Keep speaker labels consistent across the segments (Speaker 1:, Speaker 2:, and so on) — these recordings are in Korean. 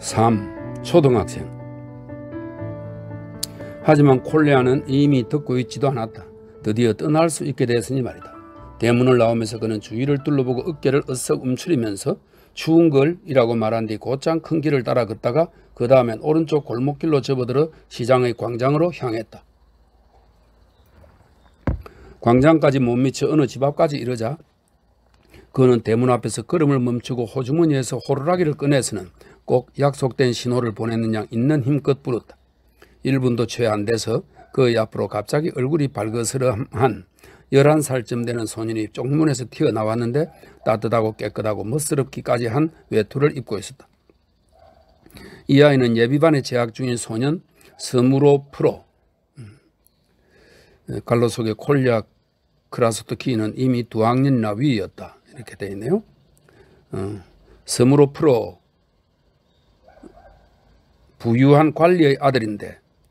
Speaker 1: 3. 초등학생. 하지만 콜레아는 이미 듣고 있지도 않았다. 드디어 떠날 수 있게 됐으니 말이다. 대문을 나오면서 그는 주위를 둘러보고 어깨를 으쓱 움츠리면서 추운 걸이라고 말한 뒤 곧장 큰 길을 따라 걷다가 그 다음엔 오른쪽 골목길로 접어들어 시장의 광장으로 향했다. 광장까지 못 미쳐 어느 집 앞까지 이르자 그는 대문 앞에서 걸음을 멈추고 호주머니에서 호루라기를 꺼내서는 꼭 약속된 신호를 보내는 양 있는 힘껏 불었다. 1분도 채 안 돼서 그의 앞으로 갑자기 얼굴이 발그스름한 11살쯤 되는 소년이 쪽문에서 튀어나왔는데 따뜻하고 깨끗하고 멋스럽기까지 한 외투를 입고 있었다. 이 아이는 예비반에 재학 중인 소년 스무로프로, 갈로 속의 콜리아 크라소트키는 이미 2학년이나 위였다. 이렇게 되어 있네요. 스무로프로 부유한 관리의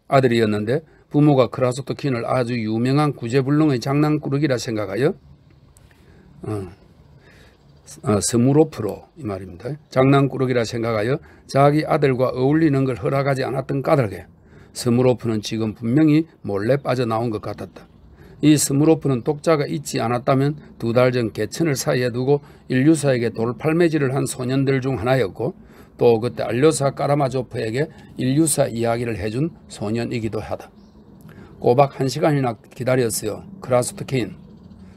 Speaker 1: 아들이었는데 부모가 크라소트킨을 아주 유명한 구제불능의 장난꾸러기라 생각하여 스무로프로 이 말입니다. 장난꾸러기라 생각하여 자기 아들과 어울리는 걸 허락하지 않았던 까닭에 스무로프는 지금 분명히 몰래 빠져나온 것 같았다. 이 스무로프는 독자가 잊지 않았다면 2달 전 개천을 사이에 두고 인류사에게 돌팔매질을 한 소년들 중 하나였고 또 그때 알료사 까라마조프에게 인류사 이야기를 해준 소년이기도 하다. 꼬박 1시간이나 기다렸어요. 크라소트킨.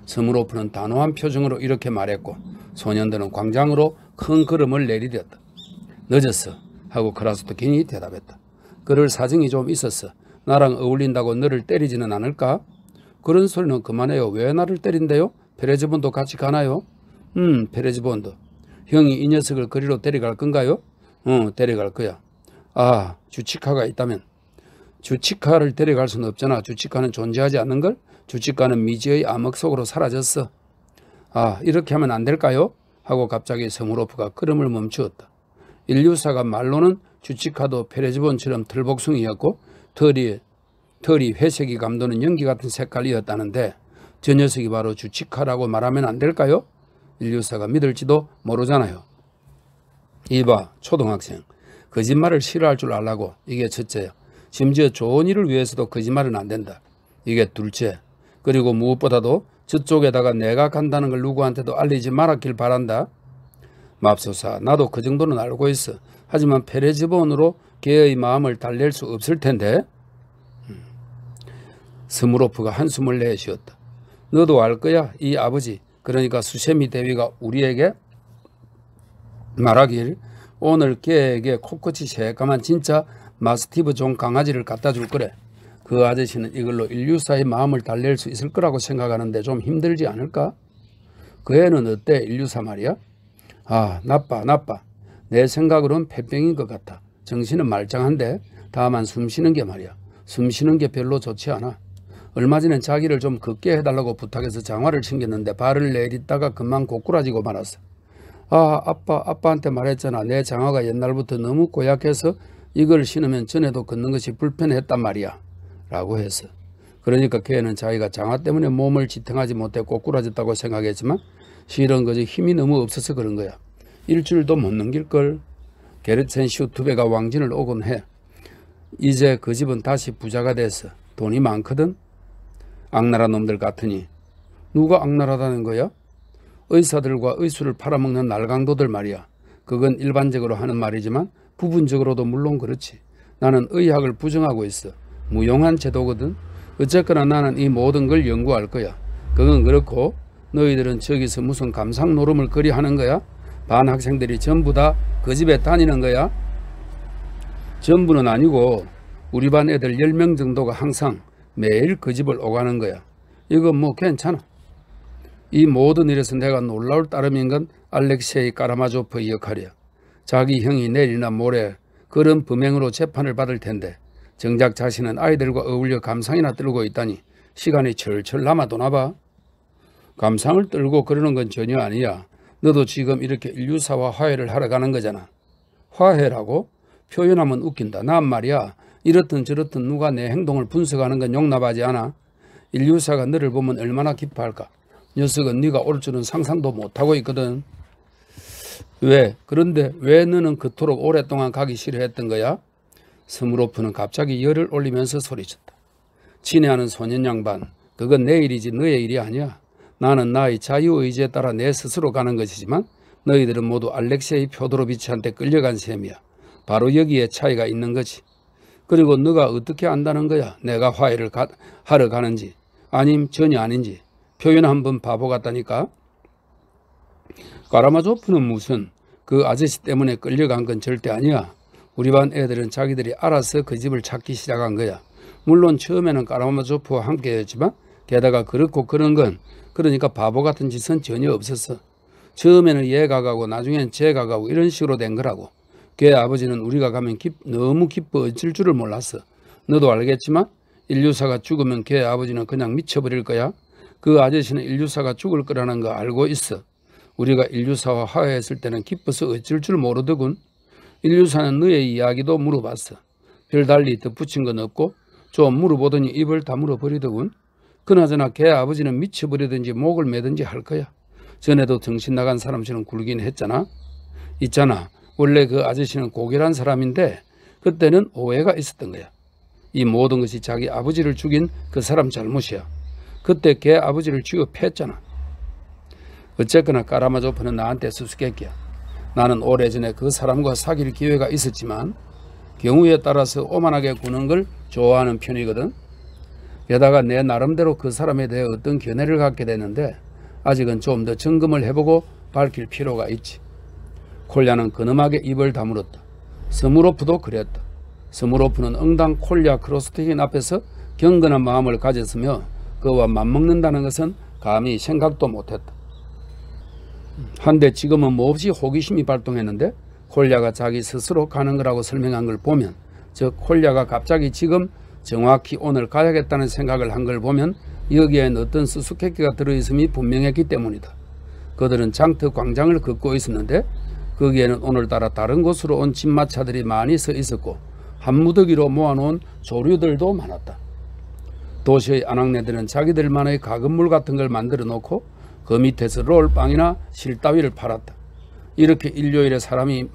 Speaker 1: 스무로프는 단호한 표정으로 이렇게 말했고 소년들은 광장으로 큰 걸음을 내리렸다. 늦었어 하고 크라소트킨이 대답했다. 그럴 사정이 좀 있었어. 나랑 어울린다고 너를 때리지는 않을까? 그런 소리는 그만해요. 왜 나를 때린대요? 페레즈본도 같이 가나요? 페레즈본도. 형이 이 녀석을 거리로 데려갈 건가요? 데려갈 거야. 아, 주치카가 있다면. 주치카를 데려갈 수는 없잖아. 주치카는 존재하지 않는걸? 주치카는 미지의 암흑 속으로 사라졌어. 아, 이렇게 하면 안 될까요? 하고 갑자기 스무로프가 걸음을 멈추었다. 인류사가 말로는 주치카도 페레즈본처럼 털복숭이였고 털이 회색이 감도는 연기 같은 색깔이었다는데 저 녀석이 바로 주치카라고 말하면 안 될까요? 인류사가 믿을지도 모르잖아요. 이봐, 초등학생. 거짓말을 싫어할 줄 알라고. 이게 첫째야. 심지어 좋은 일을 위해서도 거짓말은 안 된다. 이게 둘째. 그리고 무엇보다도 저쪽에다가 내가 간다는 걸 누구한테도 알리지 말았길 바란다. 맙소사, 나도 그 정도는 알고 있어. 하지만 페레즈본으로 걔의 마음을 달랠 수 없을 텐데. 스무로프가 한숨을 내쉬었다. 너도 알 거야. 이 아버지, 그러니까 수세미 대위가 우리에게 말하길 오늘 걔에게 코끝이 새까만 진짜 마스티브 종 강아지를 갖다 줄 거래. 그 아저씨는 이걸로 인류사의 마음을 달랠 수 있을 거라고 생각하는데 좀 힘들지 않을까? 그 애는 어때? 인류사 말이야? 아, 나빠. 내 생각으론 폐병인 것 같아. 정신은 말짱한데 다만 숨쉬는 게 말이야. 숨쉬는 게 별로 좋지 않아. 얼마 전엔 자기를 좀 걷게 해달라고 부탁해서 장화를 챙겼는데 발을 내딛다가 그만 고꾸라지고 말았어. 아, 아빠한테 말했잖아. 내 장화가 옛날부터 너무 고약해서 이걸 신으면 전에도 걷는 것이 불편했단 말이야. 라고 했어. 그러니까 걔는 자기가 장화 때문에 몸을 지탱하지 못해 고꾸라졌다고 생각했지만 실은 그저 힘이 너무 없어서 그런 거야. 일주일도 못 넘길걸. 게르첸 슈투베가 왕진을 오곤 해. 이제 그 집은 다시 부자가 됐어. 돈이 많거든. 악나라 놈들 같으니. 누가 악나라다는 거야? 의사들과 의술을 팔아먹는 날강도들 말이야. 그건 일반적으로 하는 말이지만 부분적으로도 물론 그렇지. 나는 의학을 부정하고 있어. 무용한 제도거든. 어쨌거나 나는 이 모든 걸 연구할 거야. 그건 그렇고 너희들은 저기서 무슨 감상 노름을 그리 하는 거야? 반 학생들이 전부 다 그 집에 다니는 거야? 전부는 아니고 우리 반 애들 10명 정도가 항상 매일 그 집을 오가는 거야. 이건 뭐 괜찮아. 이 모든 일에서 내가 놀라울 따름인 건 알렉세이 까라마조프의 역할이야. 자기 형이 내일이나 모레 그런 범행으로 재판을 받을 텐데 정작 자신은 아이들과 어울려 감상이나 떨고 있다니 시간이 철철 남아도나 봐. 감상을 떨고 그러는 건 전혀 아니야. 너도 지금 이렇게 인류사와 화해를 하러 가는 거잖아. 화해라고? 표현하면 웃긴다. 난 말이야. 이렇든 저렇든 누가 내 행동을 분석하는 건 용납하지 않아. 인류사가 너를 보면 얼마나 기뻐할까. 녀석은 네가 올 줄은 상상도 못하고 있거든. 왜? 그런데 왜 너는 그토록 오랫동안 가기 싫어했던 거야? 스무로프는 갑자기 열을 올리면서 소리쳤다. 친애하는 소년 양반, 그건 내 일이지 너의 일이 아니야. 나는 나의 자유의지에 따라 내 스스로 가는 것이지만 너희들은 모두 알렉세이 표도로비치한테 끌려간 셈이야. 바로 여기에 차이가 있는 거지. 그리고 너가 어떻게 안다는 거야? 내가 화해를 하러 가는지 아님 전혀 아닌지. 표현 한번 바보 같다니까. 까라마조프는 무슨 그 아저씨 때문에 끌려간 건 절대 아니야. 우리 반 애들은 자기들이 알아서 그 집을 찾기 시작한 거야. 물론 처음에는 까라마조프와 함께였지만 게다가 그렇고 그런 건 그러니까 바보 같은 짓은 전혀 없었어. 처음에는 얘가 가고 나중엔 쟤가 가고 이런 식으로 된 거라고. 걔 아버지는 우리가 가면 너무 기뻐 어쩔 줄을 몰랐어. 너도 알겠지만 인류사가 죽으면 걔 아버지는 그냥 미쳐버릴 거야. 그 아저씨는 인류사가 죽을 거라는 거 알고 있어. 우리가 인류사와 화해했을 때는 기뻐서 어쩔 줄 모르더군. 인류사는 너의 이야기도 물어봤어. 별달리 덧붙인 건 없고 좀 물어보더니 입을 다물어 버리더군. 그나저나 걔 아버지는 미쳐버리든지 목을 매든지 할 거야. 전에도 정신 나간 사람처럼 굴긴 했잖아. 있잖아. 원래 그 아저씨는 고결한 사람인데 그때는 오해가 있었던 거야. 이 모든 것이 자기 아버지를 죽인 그 사람 잘못이야. 그때 걔 아버지를 취급했잖아. 어쨌거나 까라마조프는 나한테 수수께끼야. 나는 오래전에 그 사람과 사귈 기회가 있었지만 경우에 따라서 오만하게 구는 걸 좋아하는 편이거든. 게다가 내 나름대로 그 사람에 대해 어떤 견해를 갖게 됐는데 아직은 좀 더 점검을 해보고 밝힐 필요가 있지. 콜야는 근엄하게 입을 다물었다. 스무로프도 그랬다. 스무로프는 응당 콜야 크로스티킨 앞에서 경건한 마음을 가졌으며 그와 맞먹는다는 것은 감히 생각도 못했다. 한데 지금은 몹시 호기심이 발동했는데 콜야가 자기 스스로 가는 거라고 설명한 걸 보면, 즉 콜야가 갑자기 지금 정확히 오늘 가야겠다는 생각을 한 걸 보면 여기에는 어떤 수수께끼가 들어있음이 분명했기 때문이다. 그들은 장터 광장을 걷고 있었는데 거기에는 오늘따라 다른 곳으로 온 집마차들이 많이 서 있었고 한 무더기로 모아놓은 조류들도 많았다. 도시의 아낙네들은 자기들만의 가건물 같은 걸 만들어 놓고 그 밑에서 롤빵이나 실 따위를 팔았다. 이렇게 일요일에 사람이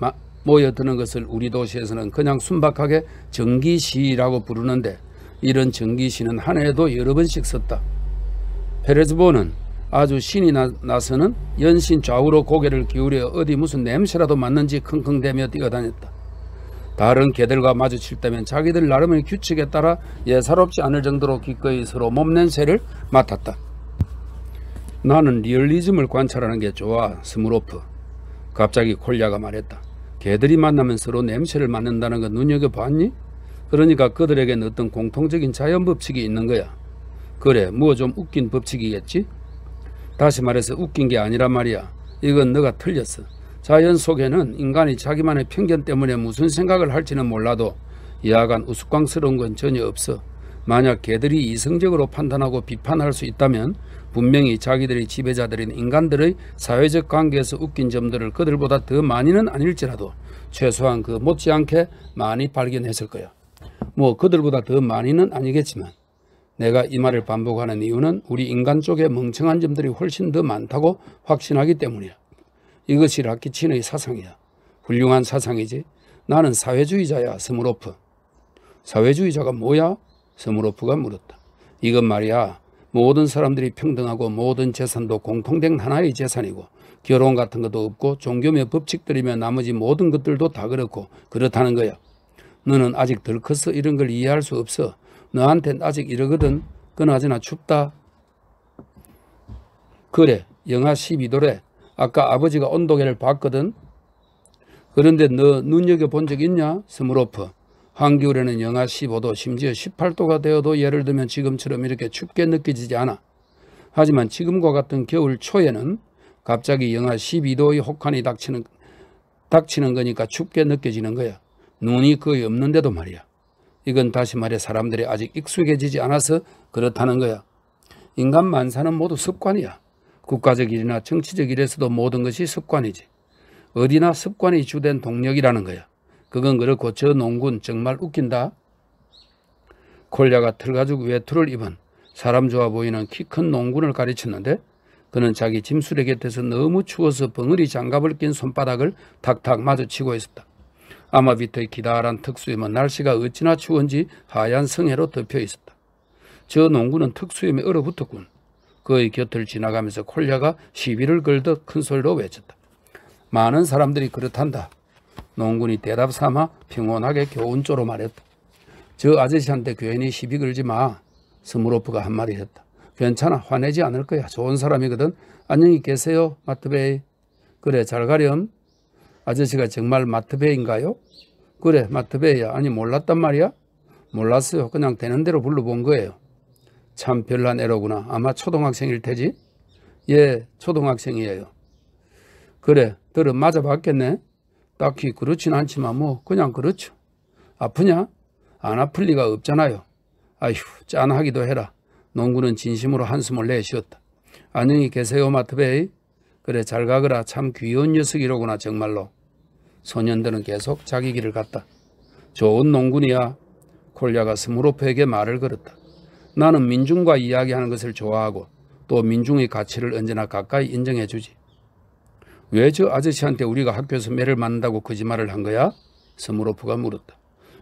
Speaker 1: 모여드는 것을 우리 도시에서는 그냥 순박하게 정기시라고 부르는데 이런 정기시는 한 해에도 여러 번씩 썼다. 페레즈보는 아주 신이 나서는 연신 좌우로 고개를 기울여 어디 무슨 냄새라도 맡는지 킁킁대며 뛰어다녔다. 다른 개들과 마주칠 때면 자기들 나름의 규칙에 따라 예사롭지 않을 정도로 기꺼이 서로 몸냄새를 맡았다. 나는 리얼리즘을 관찰하는 게 좋아, 스무로프. 갑자기 콜야가 말했다. 개들이 만나면 서로 냄새를 맡는다는 거 눈여겨봤니? 그러니까 그들에겐 어떤 공통적인 자연 법칙이 있는 거야. 그래, 뭐 좀 웃긴 법칙이겠지? 다시 말해서 웃긴 게 아니란 말이야. 이건 너가 틀렸어. 자연 속에는 인간이 자기만의 편견 때문에 무슨 생각을 할지는 몰라도 야간 우스꽝스러운 건 전혀 없어. 만약 개들이 이성적으로 판단하고 비판할 수 있다면 분명히 자기들의 지배자들인 인간들의 사회적 관계에서 웃긴 점들을 그들보다 더 많이는 아닐지라도 최소한 그 못지않게 많이 발견했을 거야. 뭐 그들보다 더 많이는 아니겠지만 내가 이 말을 반복하는 이유는 우리 인간 쪽에 멍청한 점들이 훨씬 더 많다고 확신하기 때문이야. 이것이 라키친의 사상이야. 훌륭한 사상이지. 나는 사회주의자야, 스무로프. 사회주의자가 뭐야? 스무로프가 물었다. 이건 말이야. 모든 사람들이 평등하고 모든 재산도 공통된 하나의 재산이고 결혼 같은 것도 없고 종교며 법칙들이며 나머지 모든 것들도 다 그렇고 그렇다는 거야. 너는 아직 덜 커서 이런 걸 이해할 수 없어. 너한텐 아직 이러거든. 그나저나 춥다. 그래, 영하 12도래. 아까 아버지가 온도계를 봤거든. 그런데 너 눈여겨본 적 있냐, 스무로프? 한겨울에는 영하 15도 심지어 18도가 되어도 예를 들면 지금처럼 이렇게 춥게 느껴지지 않아. 하지만 지금과 같은 겨울 초에는 갑자기 영하 12도의 혹한이 닥치는 거니까 춥게 느껴지는 거야. 눈이 거의 없는데도 말이야. 이건 다시 말해 사람들이 아직 익숙해지지 않아서 그렇다는 거야. 인간 만사는 모두 습관이야. 국가적 일이나 정치적 일에서도 모든 것이 습관이지. 어디나 습관이 주된 동력이라는 거야. 그건 그렇고 저 농군 정말 웃긴다. 콜야가 털가죽 외투를 입은 사람 좋아 보이는 키 큰 농군을 가르쳤는데 그는 자기 짐수레 곁에서 너무 추워서 벙어리 장갑을 낀 손바닥을 탁탁 마주치고 있었다. 아마비트의 기다란 특수임은 날씨가 어찌나 추운지 하얀 성해로 덮여 있었다. 저 농구는 특수임에 얼어붙었군. 그의 곁을 지나가면서 콜야가 시비를 걸듯 큰 소리로 외쳤다. 많은 사람들이 그렇단다. 농군이 대답 삼아 평온하게 교훈조로 말했다. 저 아저씨한테 괜히 시비 걸지 마. 스무로프가 한마디 했다. 괜찮아. 화내지 않을 거야. 좋은 사람이거든. 안녕히 계세요. 마트베이. 그래 잘 가렴. 아저씨가 정말 마트베이인가요? 그래 마트베이야. 아니 몰랐단 말이야? 몰랐어요. 그냥 되는 대로 불러본 거예요. 참 별난 애로구나. 아마 초등학생일 테지? 예, 초등학생이에요. 그래, 들은 맞아봤겠네. 딱히 그렇진 않지만 뭐 그냥 그렇죠. 아프냐? 안 아플 리가 없잖아요. 아휴, 짠하기도 해라. 농구는 진심으로 한숨을 내쉬었다. 안녕히 계세요, 마트베이. 그래, 잘 가거라. 참 귀여운 녀석이로구나, 정말로. 소년들은 계속 자기 길을 갔다. 좋은 농군이야. 콜야가 스무로프에게 말을 걸었다. 나는 민중과 이야기하는 것을 좋아하고 또 민중의 가치를 언제나 가까이 인정해 주지. 왜 저 아저씨한테 우리가 학교에서 매를 맞는다고 거짓말을 한 거야? 스무로프가 물었다.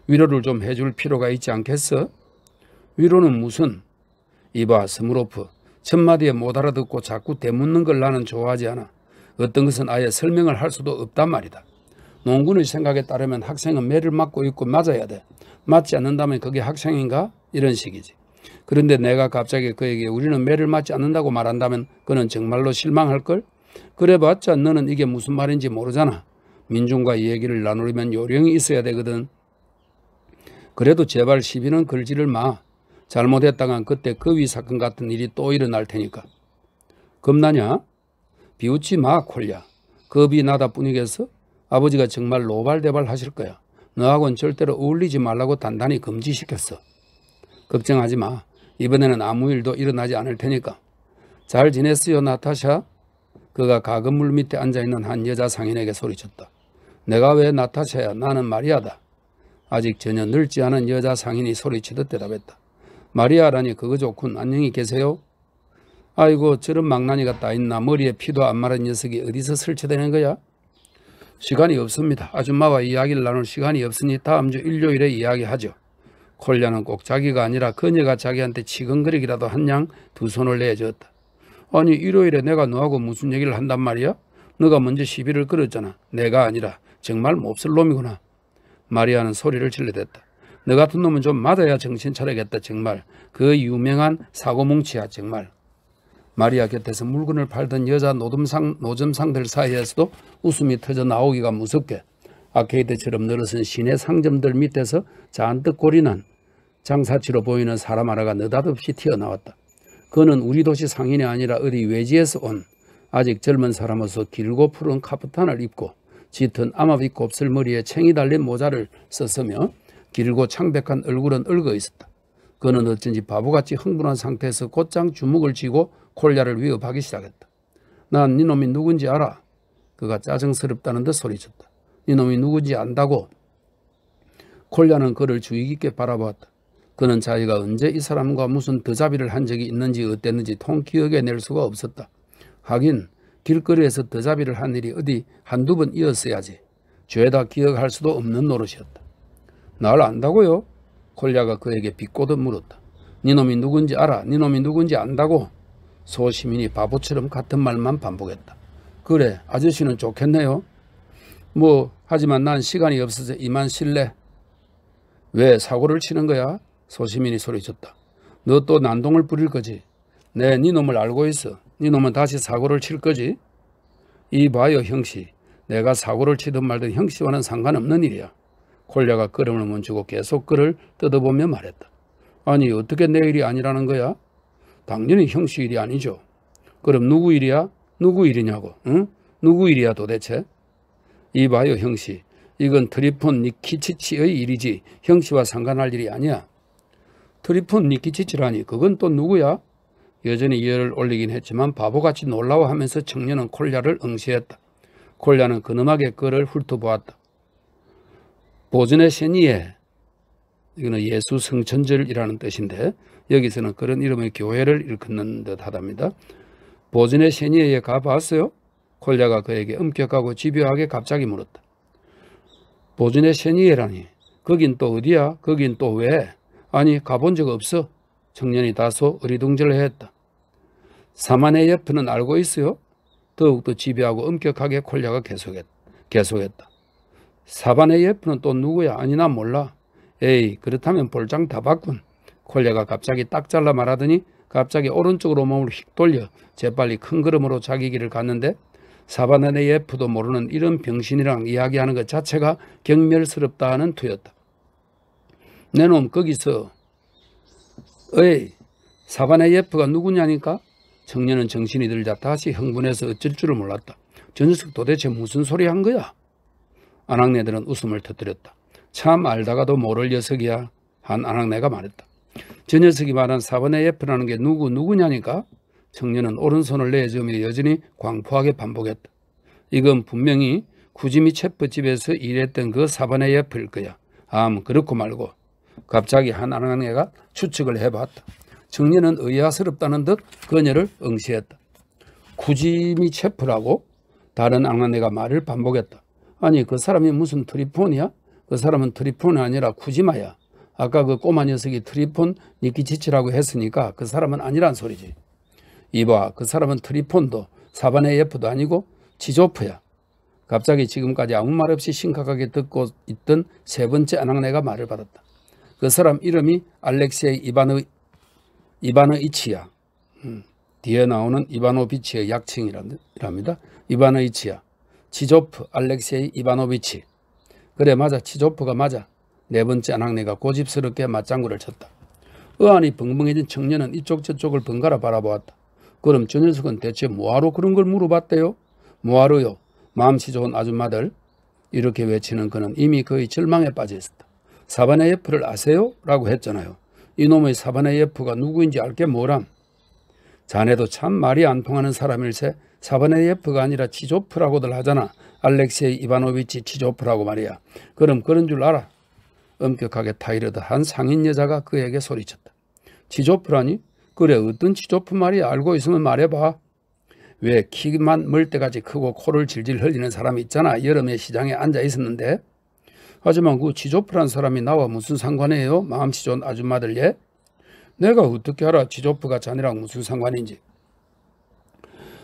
Speaker 1: 위로를 좀 해줄 필요가 있지 않겠어? 위로는 무슨? 이봐 스무로프. 첫마디에 못 알아듣고 자꾸 되묻는 걸 나는 좋아하지 않아. 어떤 것은 아예 설명을 할 수도 없단 말이다. 농군의 생각에 따르면 학생은 매를 맞고 있고 맞아야 돼. 맞지 않는다면 그게 학생인가? 이런 식이지. 그런데 내가 갑자기 그에게 우리는 매를 맞지 않는다고 말한다면 그는 정말로 실망할걸? 그래봤자 너는 이게 무슨 말인지 모르잖아. 민중과 이 얘기를 나누려면 요령이 있어야 되거든. 그래도 제발 시비는 걸지를 마. 잘못했다간 그때 거위 사건 같은 일이 또 일어날 테니까. 겁나냐? 비웃지 마 콜야. 겁이 나다 뿐이겠어? 아버지가 정말 노발대발 하실 거야. 너하고는 절대로 어울리지 말라고 단단히 금지시켰어. 걱정하지 마. 이번에는 아무 일도 일어나지 않을 테니까. 잘 지냈어요 나타샤? 그가 가건물 밑에 앉아있는 한 여자 상인에게 소리쳤다. 내가 왜 나타샤야? 나는 마리아다. 아직 전혀 늙지 않은 여자 상인이 소리치듯 대답했다. 마리아라니 그거 좋군. 안녕히 계세요. 아이고 저런 망나니가 따있나. 머리에 피도 안 마른 녀석이 어디서 설치되는 거야? 시간이 없습니다. 아줌마와 이야기를 나눌 시간이 없으니 다음 주 일요일에 이야기하죠. 콜야는 꼭 자기가 아니라 그녀가 자기한테 치근거리기라도 한 양 두 손을 내줬다. 아니 일요일에 내가 너하고 무슨 얘기를 한단 말이야? 너가 먼저 시비를 걸었잖아. 내가 아니라. 정말 몹쓸 놈이구나. 마리아는 소리를 질러댔다. 너 같은 놈은 좀 맞아야 정신 차리겠다 정말. 그 유명한 사고뭉치야 정말. 마리아 곁에서 물건을 팔던 여자 노점상들 사이에서도 웃음이 터져 나오기가 무섭게 아케이드처럼 늘어선 시내 상점들 밑에서 잔뜩 고리난 장사치로 보이는 사람 하나가 느닷없이 튀어나왔다. 그는 우리 도시 상인이 아니라 어디 외지에서 온 아직 젊은 사람으로서 길고 푸른 카프탄을 입고 짙은 아마비 곱슬 머리에 챙이 달린 모자를 썼으며 길고 창백한 얼굴은 얽어 있었다. 그는 어쩐지 바보같이 흥분한 상태에서 곧장 주먹을 쥐고 콜야를 위협하기 시작했다. 난 니놈이 누군지 알아. 그가 짜증스럽다는 듯 소리쳤다. 니놈이 누군지 안다고. 콜야는 그를 주의 깊게 바라보았다. 그는 자기가 언제 이 사람과 무슨 더자비를 한 적이 있는지 어땠는지 통 기억해낼 수가 없었다. 하긴 길거리에서 더자비를 한 일이 어디 한두 번 이었어야지. 죄다 기억할 수도 없는 노릇이었다. 날 안다고요? 콜야가 그에게 비꼬듯 물었다. 니놈이 누군지 알아? 니놈이 누군지 안다고? 소시민이 바보처럼 같은 말만 반복했다. 그래, 아저씨는 좋겠네요. 뭐 하지만 난 시간이 없어서 이만 쉴래. 왜 사고를 치는 거야? 소시민이 소리쳤다. 너 또 난동을 부릴 거지? 네 놈을 알고 있어. 네 놈은 다시 사고를 칠 거지? 이 봐요 형씨. 내가 사고를 치든 말든 형씨와는 상관없는 일이야. 콜야가 걸음을 멈추고 계속 그를 뜯어보며 말했다. 아니 어떻게 내 일이 아니라는 거야? 당연히 형씨 일이 아니죠. 그럼 누구 일이야? 누구 일이냐고. 응? 누구 일이야 도대체? 이 봐요 형씨. 이건 트리폰 니키치치의 일이지 형씨와 상관할 일이 아니야. 트리폰 니키치치라니 그건 또 누구야? 여전히 열을 올리긴 했지만 바보같이 놀라워하면서 청년은 콜야를 응시했다. 콜야는 근엄하게 그를 훑어보았다. 보즈네 셰니에 이거는 예수 성천절이라는 뜻인데 여기서는 그런 이름의 교회를 일컫는 듯 하답니다. 보진의 세니에에 가봤어요? 콜야가 그에게 엄격하고 집요하게 갑자기 물었다. 보진의 세니에라니? 거긴 또 어디야? 거긴 또 왜? 아니 가본 적 없어. 청년이 다소 어리둥절해했다. 사마네예프는 알고 있어요? 더욱더 집요하고 엄격하게 콜야가 계속했다. 사바네예프는 또 누구야? 아니 난 몰라. 에이 그렇다면 볼장 다 봤군. 콜야가 갑자기 딱 잘라 말하더니 갑자기 오른쪽으로 몸을 휙 돌려 재빨리 큰 걸음으로 자기 길을 갔는데 사바네예프도 모르는 이런 병신이랑 이야기하는 것 자체가 경멸스럽다 하는 투였다. 내 놈 거기서 에이 사바네예프가 누구냐니까? 청년은 정신이 들자 다시 흥분해서 어쩔 줄을 몰랐다. 저 녀석 도대체 무슨 소리 한 거야? 아낙네들은 웃음을 터뜨렸다. 참 알다가도 모를 녀석이야. 한 아낙네가 말했다. 저 녀석이 말한 사바네예프라는 게 누구냐니까? 청년은 오른손을 내저으며 여전히 광포하게 반복했다. 이건 분명히 쿠지미체프 집에서 일했던 그 사바네예프일 거야. 그렇고 말고. 갑자기 한 아낙네가 추측을 해봤다. 청년은 의아스럽다는 듯 그녀를 응시했다. 쿠지미체프라고? 다른 아낙네가 말을 반복했다. 아니 그 사람이 무슨 트리폰이야? 그 사람은 트리폰이 아니라 쿠지마야. 아까 그 꼬마 녀석이 트리폰 니키치치라고 했으니까 그 사람은 아니란 소리지. 이봐 그 사람은 트리폰도 사바네예프도 아니고 치조프야. 갑자기 지금까지 아무 말 없이 심각하게 듣고 있던 세 번째 아낙네가 말을 받았다. 그 사람 이름이 알렉세이 이바노이치야. 뒤에 나오는 이바노비치의 약칭이랍니다. 이바노이치야. 치조프 알렉세이 이바노비치. 그래 맞아 치조프가 맞아. 네 번째 아낙네가 고집스럽게 맞장구를 쳤다. 의안이 벙벙해진 청년은 이쪽 저쪽을 번갈아 바라보았다. 그럼 저 녀석은 대체 뭐하러 그런 걸 물어봤대요? 뭐하러요? 마음씨 좋은 아줌마들. 이렇게 외치는 그는 이미 거의 절망에 빠져 있었다. 사바네예프를 아세요? 라고 했잖아요. 이놈의 사바네예프가 누구인지 알게 뭐람. 자네도 참 말이 안 통하는 사람일세. 사바네예프가 아니라 치조프라고들 하잖아. 알렉세이 이바노비치 치조프라고 말이야. 그럼 그런 줄 알아. 엄격하게 타이르듯 한 상인 여자가 그에게 소리쳤다. 치조프라니? 그래 어떤 치조프 말이야. 알고 있으면 말해봐. 왜 키만 멀때까지 크고 코를 질질 흘리는 사람이 있잖아. 여름에 시장에 앉아 있었는데. 하지만 그 치조프란 사람이 나와 무슨 상관이에요? 마음씨 좋은 아줌마들 예? 내가 어떻게 알아 치조프가 자네랑 무슨 상관인지.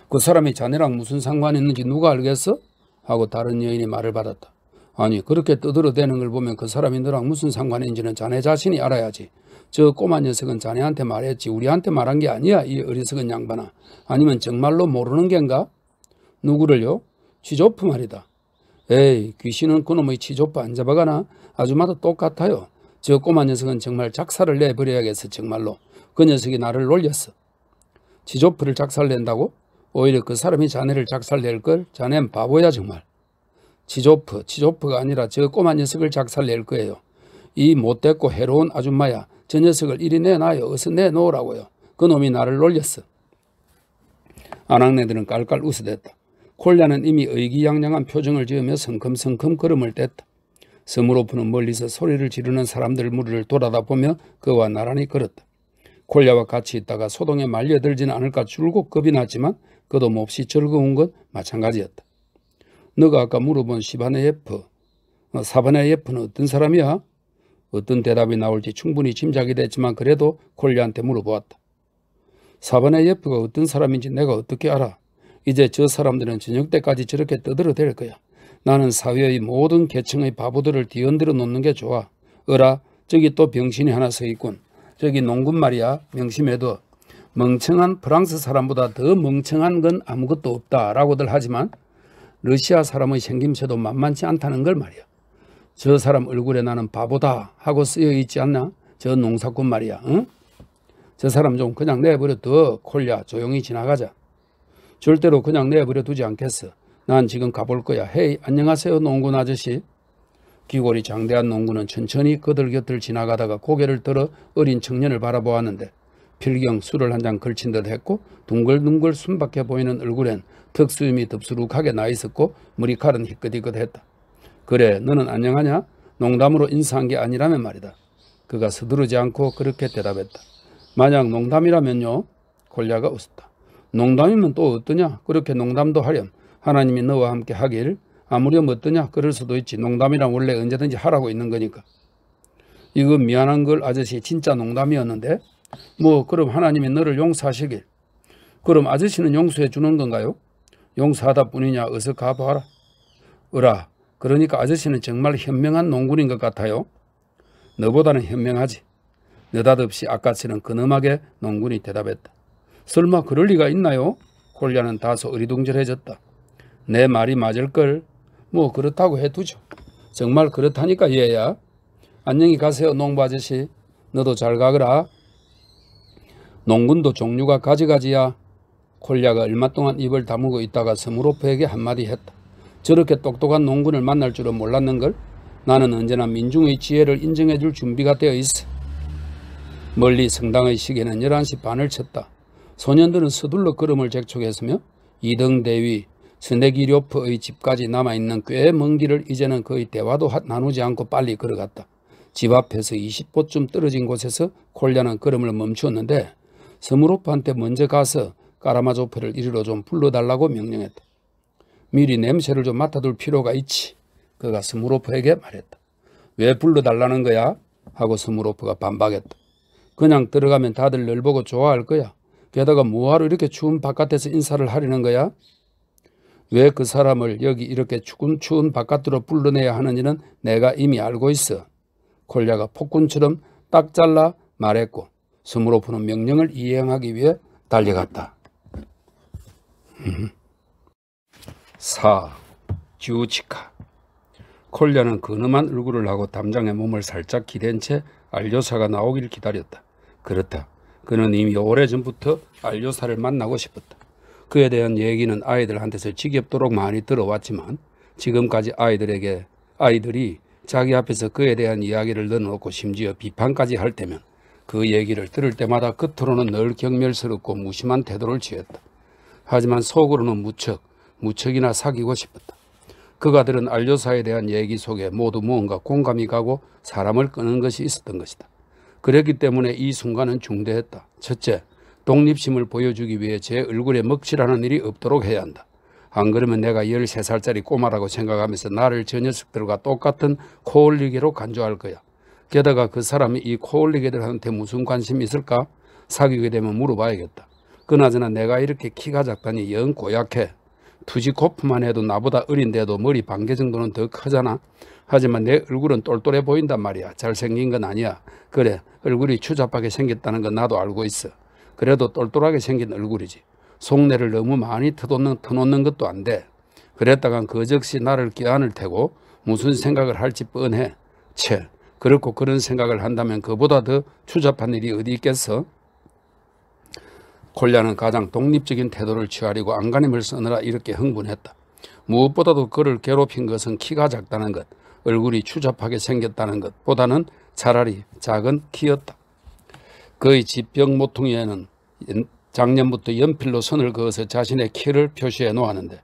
Speaker 1: 그 사람이 자네랑 무슨 상관이 있는지 누가 알겠어? 하고 다른 여인이 말을 받았다. 아니 그렇게 떠들어대는 걸 보면 그 사람이 너랑 무슨 상관인지는 자네 자신이 알아야지. 저 꼬마 녀석은 자네한테 말했지 우리한테 말한 게 아니야. 이 어리석은 양반아. 아니면 정말로 모르는 겐가? 누구를요? 치조프 말이다. 에이 귀신은 그놈의 치조프 안 잡아가나? 아줌마도 똑같아요. 저 꼬마 녀석은 정말 작사를 내버려야겠어. 정말로 그 녀석이 나를 놀렸어. 치조프를 작살낸다고? 오히려 그 사람이 자네를 작살낼걸? 자넨 바보야 정말. 치조프가 아니라 저 꼬마 녀석을 작살낼 거예요. 이 못됐고 해로운 아줌마야. 저 녀석을 이리 내놔요. 어서 내놓으라고요. 그 놈이 나를 놀렸어. 아낙네들은 깔깔 웃어댔다. 콜야는 이미 의기양양한 표정을 지으며 성큼성큼 걸음을 뗐다. 스무로프는 멀리서 소리를 지르는 사람들 무리를 돌아다보며 그와 나란히 걸었다. 콜야와 같이 있다가 소동에 말려들지는 않을까 줄곧 겁이 났지만 그도 몹시 즐거운 것 마찬가지였다. 너가 아까 물어본 사바네예프는 어떤 사람이야? 어떤 대답이 나올지 충분히 짐작이 됐지만 그래도 콜야한테 물어보았다. 사바네예프가 어떤 사람인지 내가 어떻게 알아? 이제 저 사람들은 저녁 때까지 저렇게 떠들어댈 거야. 나는 사회의 모든 계층의 바보들을 뒤흔들어 놓는 게 좋아. 어라 저기 또 병신이 하나 서 있군. 저기 농군 말이야. 명심해둬. 멍청한 프랑스 사람보다 더 멍청한 건 아무것도 없다라고들 하지만 러시아 사람의 생김새도 만만치 않다는 걸 말이야. 저 사람 얼굴에 나는 바보다 하고 쓰여 있지 않나? 저 농사꾼 말이야. 응? 저 사람 좀 그냥 내버려둬. 콜야 조용히 지나가자. 절대로 그냥 내버려 두지 않겠어. 난 지금 가볼 거야. 헤이 안녕하세요 농군 아저씨. 귀골이 장대한 농군은 천천히 그들 곁을 지나가다가 고개를 들어 어린 청년을 바라보았는데 필경 술을 한 잔 걸친 듯 했고 둥글둥글 순박해 보이는 얼굴엔 턱수염이 덥수룩하게 나 있었고 머리칼은 희끗희끗했다. 그래 너는 안녕하냐? 농담으로 인사한 게 아니라면 말이다. 그가 서두르지 않고 그렇게 대답했다. 만약 농담이라면요? 콜야가 웃었다. 농담이면 또 어떠냐? 그렇게 농담도 하렴. 하나님이 너와 함께 하길 아무렴 어떠냐? 그럴 수도 있지. 농담이란 원래 언제든지 하라고 있는 거니까. 이거 미안한 걸 아저씨 진짜 농담이었는데 뭐 그럼 하나님이 너를 용서하시길. 그럼 아저씨는 용서해 주는 건가요? 용서하다 뿐이냐? 어서 가봐라. 으라. 그러니까 아저씨는 정말 현명한 농군인 것 같아요. 너보다는 현명하지. 느닷없이 아까처럼 근엄하게 농군이 대답했다. 설마 그럴 리가 있나요? 콜야는 다소 어리둥절해졌다. 내 말이 맞을걸. 뭐 그렇다고 해두죠. 정말 그렇다니까 얘야. 안녕히 가세요 농부 아저씨. 너도 잘 가거라. 농군도 종류가 가지가지야. 콜야가 얼마 동안 입을 다물고 있다가 스무로프에게 한마디 했다. 저렇게 똑똑한 농군을 만날 줄은 몰랐는걸. 나는 언제나 민중의 지혜를 인정해줄 준비가 되어 있어. 멀리 성당의 시계는 11시 반을 쳤다. 소년들은 서둘러 걸음을 재촉했으며 2등 대위 스네기료프의 집까지 남아있는 꽤 먼 길을 이제는 거의 대화도 나누지 않고 빨리 걸어갔다. 집 앞에서 20보쯤 떨어진 곳에서 콜야는 걸음을 멈추었는데 스무로프한테 먼저 가서 까라마조프를 이리로 좀 불러달라고 명령했다. 미리 냄새를 좀 맡아둘 필요가 있지. 그가 스무로프에게 말했다. 왜 불러달라는 거야? 하고 스무로프가 반박했다. 그냥 들어가면 다들 널 보고 좋아할 거야. 게다가 뭐하러 이렇게 추운 바깥에서 인사를 하려는 거야? 왜 그 사람을 여기 이렇게 추운 바깥으로 불러내야 하는지는 내가 이미 알고 있어. 콜야가 폭군처럼 딱 잘라 말했고 스무로프는 명령을 이행하기 위해 달려갔다. 4. 듀치카. 콜야는 근엄한 얼굴을 하고 담장에 몸을 살짝 기댄 채 알료사가 나오길 기다렸다. 그렇다. 그는 이미 오래전부터 알료사를 만나고 싶었다. 그에 대한 얘기는 아이들한테서 지겹도록 많이 들어왔지만 지금까지 아이들이 자기 앞에서 그에 대한 이야기를 넣어놓고 심지어 비판까지 할 때면 그 얘기를 들을 때마다 겉으로는 늘 경멸스럽고 무심한 태도를 취했다. 하지만 속으로는 무척이나 사귀고 싶었다. 그가 들은 알료사에 대한 얘기 속에 모두 무언가 공감이 가고 사람을 끄는 것이 있었던 것이다. 그랬기 때문에 이 순간은 중대했다. 첫째, 독립심을 보여주기 위해 제 얼굴에 먹칠하는 일이 없도록 해야 한다. 안 그러면 내가 13살짜리 꼬마라고 생각하면서 나를 저 녀석들과 똑같은 코올리게로 간주할 거야. 게다가 그 사람이 이 코올리게들한테 무슨 관심이 있을까? 사귀게 되면 물어봐야겠다. 그나저나 내가 이렇게 키가 작다니 영 고약해. 투지코프만 해도 나보다 어린데도 머리 반개 정도는 더 크잖아. 하지만 내 얼굴은 똘똘해 보인단 말이야. 잘생긴 건 아니야. 그래, 얼굴이 추잡하게 생겼다는 건 나도 알고 있어. 그래도 똘똘하게 생긴 얼굴이지. 속내를 너무 많이 터놓는 것도 안 돼. 그랬다간 그적시 나를 껴안을 테고 무슨 생각을 할지 뻔해. 채, 그렇고 그런 생각을 한다면 그보다 더 추잡한 일이 어디 있겠어? 콜야는 가장 독립적인 태도를 취하려고 안간힘을 쓰느라 이렇게 흥분했다. 무엇보다도 그를 괴롭힌 것은 키가 작다는 것, 얼굴이 추잡하게 생겼다는 것보다는 차라리 작은 키였다. 그의 집벽 모퉁이에는 작년부터 연필로 선을 그어서 자신의 키를 표시해 놓았는데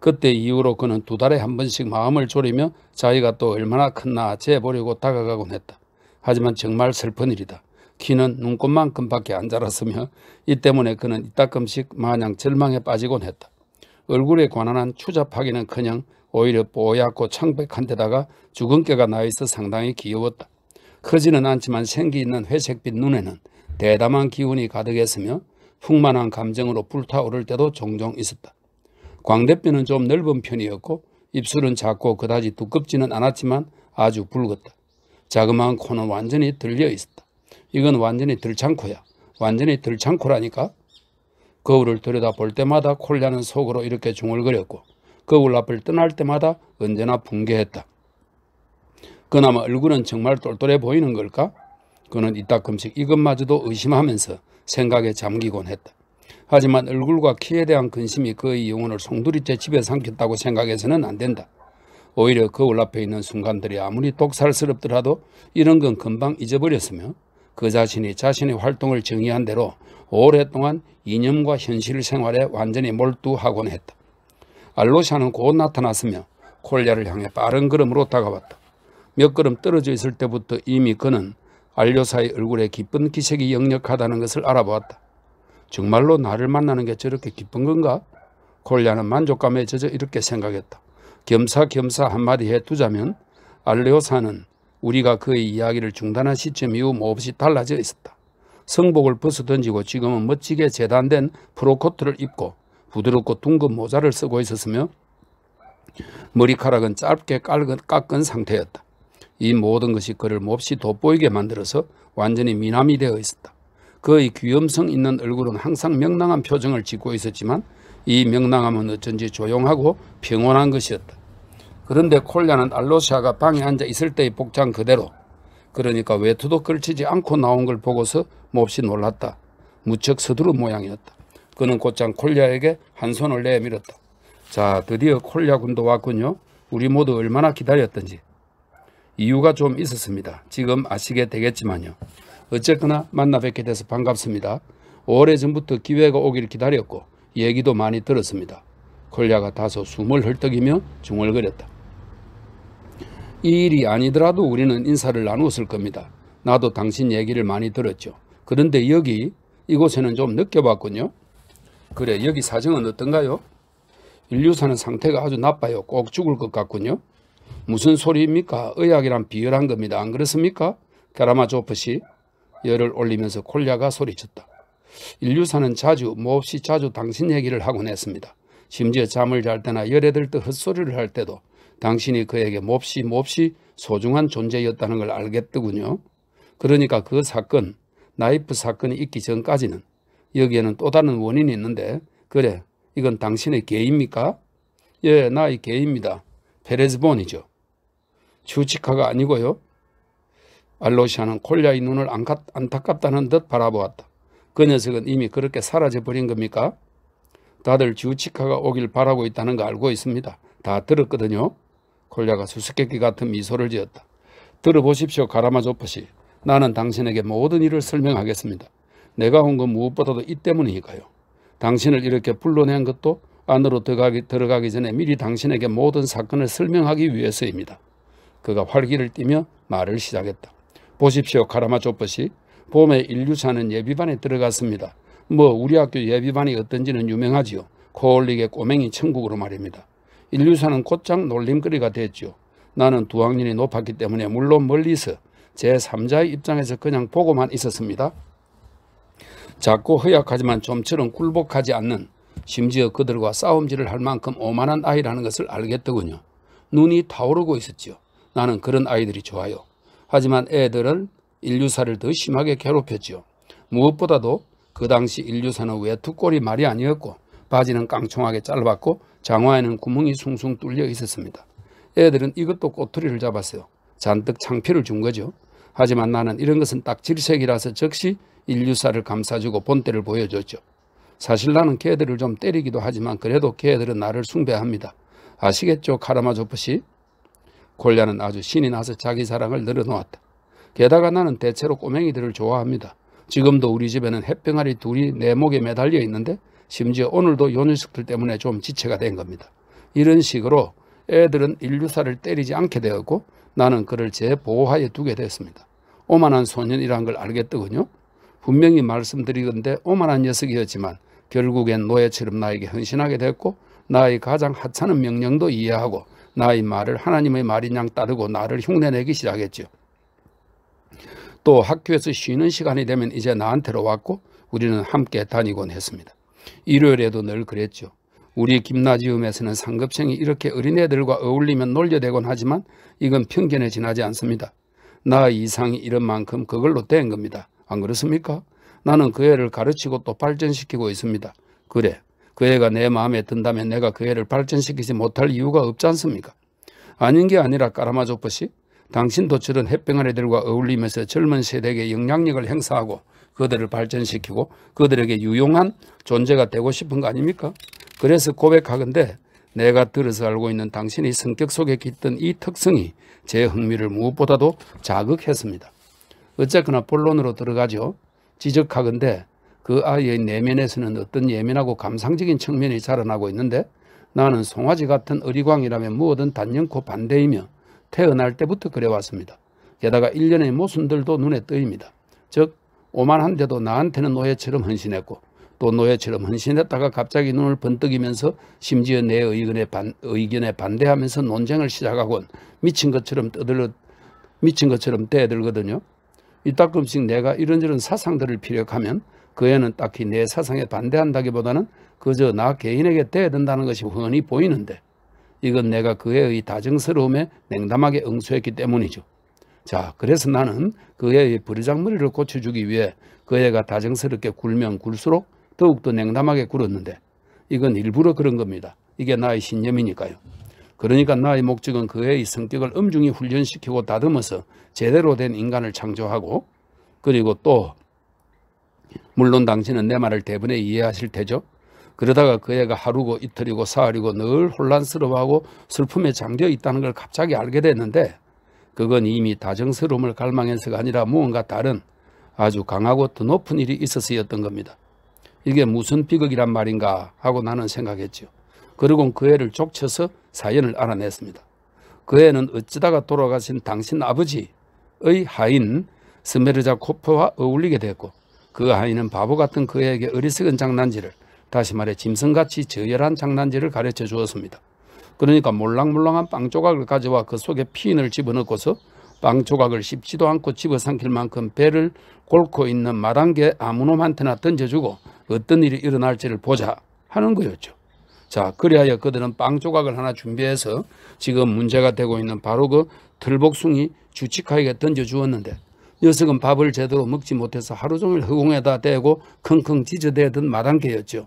Speaker 1: 그때 이후로 그는 2달에 한 번씩 마음을 졸이며 자기가 또 얼마나 컸나 재보려고 다가가곤 했다. 하지만 정말 슬픈 일이다. 키는 눈곱만큼밖에 안 자랐으며 이 때문에 그는 이따금씩 마냥 절망에 빠지곤 했다. 얼굴에 관한한 추잡하기는커녕 오히려 뽀얗고 창백한 데다가 주근깨가 나있어 상당히 귀여웠다. 크지는 않지만 생기 있는 회색빛 눈에는 대담한 기운이 가득했으며 풍만한 감정으로 불타오를 때도 종종 있었다. 광대뼈는 좀 넓은 편이었고 입술은 작고 그다지 두껍지는 않았지만 아주 붉었다. 자그마한 코는 완전히 들려 있었다. 이건 완전히 들창코야. 완전히 들창코라니까. 거울을 들여다볼 때마다 콜야는 속으로 이렇게 중얼거렸고 거울 앞을 떠날 때마다 언제나 붕괴했다. 그나마 얼굴은 정말 똘똘해 보이는 걸까? 그는 이따금씩 이것마저도 의심하면서 생각에 잠기곤 했다. 하지만 얼굴과 키에 대한 근심이 그의 영혼을 송두리째 집에 삼켰다고 생각해서는 안 된다. 오히려 거울 앞에 있는 순간들이 아무리 독살스럽더라도 이런 건 금방 잊어버렸으며 그 자신이 자신의 활동을 정의한 대로 오랫동안 이념과 현실 생활에 완전히 몰두하곤 했다. 알로샤는 곧 나타났으며 콜야를 향해 빠른 걸음으로 다가왔다. 몇 걸음 떨어져 있을 때부터 이미 그는 알료사의 얼굴에 기쁜 기색이 역력하다는 것을 알아보았다. 정말로 나를 만나는 게 저렇게 기쁜 건가? 콜야는 만족감에 젖어 이렇게 생각했다. 겸사겸사 한마디 해두자면 알레오사는 우리가 그의 이야기를 중단한 시점 이후 몹시 달라져 있었다. 성복을 벗어던지고 지금은 멋지게 재단된 프로코트를 입고 부드럽고 둥근 모자를 쓰고 있었으며 머리카락은 짧게 깎은 상태였다. 이 모든 것이 그를 몹시 돋보이게 만들어서 완전히 미남이 되어 있었다. 그의 귀염성 있는 얼굴은 항상 명랑한 표정을 짓고 있었지만 이 명랑함은 어쩐지 조용하고 평온한 것이었다. 그런데 콜야는 알로시아가 방에 앉아 있을 때의 복장 그대로, 그러니까 외투도 걸치지 않고 나온 걸 보고서 몹시 놀랐다. 무척 서두른 모양이었다. 그는 곧장 콜야에게 한 손을 내밀었다. 자, 드디어 콜야 군도 왔군요. 우리 모두 얼마나 기다렸던지. 이유가 좀 있었습니다. 지금 아시게 되겠지만요. 어쨌거나 만나 뵙게 돼서 반갑습니다. 오래전부터 기회가 오기를 기다렸고 얘기도 많이 들었습니다. 콜야가 다소 숨을 헐떡이며 중얼거렸다. 이 일이 아니더라도 우리는 인사를 나누었을 겁니다. 나도 당신 얘기를 많이 들었죠. 그런데 이곳에는 좀 느껴봤군요. 그래, 여기 사정은 어떤가요? 인류사는 상태가 아주 나빠요. 꼭 죽을 것 같군요. 무슨 소리입니까? 의학이란 비열한 겁니다. 안 그렇습니까? 카라마조프씨. 열을 올리면서 콜야가 소리쳤다. 인류사는 몹시 자주 당신 얘기를 하곤 했습니다. 심지어 잠을 잘 때나 열에 들 때 헛소리를 할 때도 당신이 그에게 몹시 소중한 존재였다는 걸 알겠더군요. 그러니까 그 사건, 나이프 사건이 있기 전까지는 여기에는 또 다른 원인이 있는데, 그래, 이건 당신의 개입니까? 예, 나의 개입니다. 페레즈본이죠. 추치카가 아니고요. 알로시아는 콜야의 눈을 안타깝다는 듯 바라보았다. 그 녀석은 이미 그렇게 사라져버린 겁니까? 다들 주치카가 오길 바라고 있다는 거 알고 있습니다. 다 들었거든요. 콜야가 수수께끼 같은 미소를 지었다. 들어보십시오, 카라마조프씨. 나는 당신에게 모든 일을 설명하겠습니다. 내가 온 건 무엇보다도 이 때문이니까요. 당신을 이렇게 불러낸 것도 안으로 들어가기 전에 미리 당신에게 모든 사건을 설명하기 위해서입니다. 그가 활기를 띠며 말을 시작했다. 보십시오, 카라마조프씨. 봄에 인류사는 예비반에 들어갔습니다. 우리 학교 예비반이 어떤지는 유명하지요. 코올릭의 꼬맹이 천국으로 말입니다. 인류사는 곧장 놀림거리가 됐죠. 나는 두 학년이 높았기 때문에 물론 멀리서 제3자의 입장에서 그냥 보고만 있었습니다. 작고 허약하지만 좀처럼 굴복하지 않는, 심지어 그들과 싸움질을 할 만큼 오만한 아이라는 것을 알겠더군요. 눈이 타오르고 있었지요. 나는 그런 아이들이 좋아요. 하지만 애들은 인류사를 더 심하게 괴롭혔지요. 무엇보다도 그 당시 인류사는 외투꼴이 말이 아니었고 바지는 깡총하게 짧았고 장화에는 구멍이 숭숭 뚫려 있었습니다. 애들은 이것도 꼬투리를 잡았어요. 잔뜩 창피를 준 거죠. 하지만 나는 이런 것은 딱 질색이라서 즉시 인류사를 감싸주고 본때를 보여줬죠. 사실 나는 걔들을 좀 때리기도 하지만 그래도 걔들은 나를 숭배합니다. 아시겠죠, 카라마조프씨? 콜야는 아주 신이 나서 자기 자랑을 늘어놓았다. 게다가 나는 대체로 꼬맹이들을 좋아합니다. 지금도 우리 집에는 햇병아리 둘이 내 목에 매달려 있는데 심지어 오늘도 요 녀석들 때문에 좀 지체가 된 겁니다. 이런 식으로 애들은 인류사를 때리지 않게 되었고 나는 그를 제 보호하에 두게 됐습니다. 오만한 소년이란 걸 알겠더군요. 분명히 말씀드리건대 오만한 녀석이었지만 결국엔 노예처럼 나에게 헌신하게 됐고 나의 가장 하찮은 명령도 이해하고 나의 말을 하나님의 말인 양 따르고 나를 흉내내기 시작했죠. 또 학교에서 쉬는 시간이 되면 이제 나한테로 왔고 우리는 함께 다니곤 했습니다. 일요일에도 늘 그랬죠. 우리 김나지움에서는 상급생이 이렇게 어린애들과 어울리면 놀려대곤 하지만 이건 편견에 지나지 않습니다. 나 이상이 이런 만큼 그걸로 된 겁니다. 안 그렇습니까? 나는 그 애를 가르치고 또 발전시키고 있습니다. 그래, 그 애가 내 마음에 든다면 내가 그 애를 발전시키지 못할 이유가 없지 않습니까? 아닌 게 아니라 까라마조프씨, 당신도 저런 햇병아리들과 어울리면서 젊은 세대에게 영향력을 행사하고 그들을 발전시키고 그들에게 유용한 존재가 되고 싶은 거 아닙니까? 그래서 고백하건대 내가 들어서 알고 있는 당신의 성격 속에 깃든 이 특성이 제 흥미를 무엇보다도 자극했습니다. 어쨌거나 본론으로 들어가죠. 지적하건대 그 아이의 내면에서는 어떤 예민하고 감상적인 측면이 자라나고 있는데 나는 송아지 같은 어리광이라면 뭐든 단연코 반대이며 태어날 때부터 그래왔습니다. 게다가 일련의 모순들도 눈에 띄입니다. 즉 오만한데도 나한테는 노예처럼 헌신했고 또 노예처럼 헌신했다가 갑자기 눈을 번뜩이면서 심지어 내 의견에 반대하면서 논쟁을 시작하곤 미친 것처럼 떠들거든요. 이따금씩 내가 이런저런 사상들을 피력하면 그 애는 딱히 내 사상에 반대한다기보다는 그저 나 개인에게 대든다는 것이 훤히 보이는데 이건 내가 그 애의 다정스러움에 냉담하게 응수했기 때문이죠. 자, 그래서 나는 그 애의 버르장머리를 고쳐주기 위해 그 애가 다정스럽게 굴면 굴수록 더욱더 냉담하게 굴었는데 이건 일부러 그런 겁니다. 이게 나의 신념이니까요. 그러니까 나의 목적은 그 애의 성격을 엄중히 훈련시키고 다듬어서 제대로 된 인간을 창조하고, 그리고 또 물론 당신은 내 말을 대부분 이해하실 테죠. 그러다가 그 애가 하루고 이틀이고 사흘이고 늘 혼란스러워하고 슬픔에 잠겨 있다는 걸 갑자기 알게 됐는데 그건 이미 다정스러움을 갈망해서가 아니라 무언가 다른 아주 강하고 더 높은 일이 있어서였던 겁니다. 이게 무슨 비극이란 말인가 하고 나는 생각했죠. 그리고 그 애를 족쳐서 사연을 알아냈습니다. 그 애는 어쩌다가 돌아가신 당신 아버지의 하인 스메르자코프와 어울리게 됐고 그 하인은 바보 같은 그 애에게 어리석은 장난질을, 다시 말해 짐승같이 저열한 장난질을 가르쳐 주었습니다. 그러니까 몰랑몰랑한 빵 조각을 가져와 그 속에 피인을 집어넣고서 빵 조각을 씹지도 않고 집어삼킬 만큼 배를 골고 있는 마당개 아무놈한테나 던져주고 어떤 일이 일어날지를 보자 하는 거였죠. 자, 그리하여 그들은 빵 조각을 하나 준비해서 지금 문제가 되고 있는 바로 그 들복숭이 주치카에게 던져주었는데 녀석은 밥을 제대로 먹지 못해서 하루 종일 허공에다 대고 킁킁 짖어대던 마당개였죠.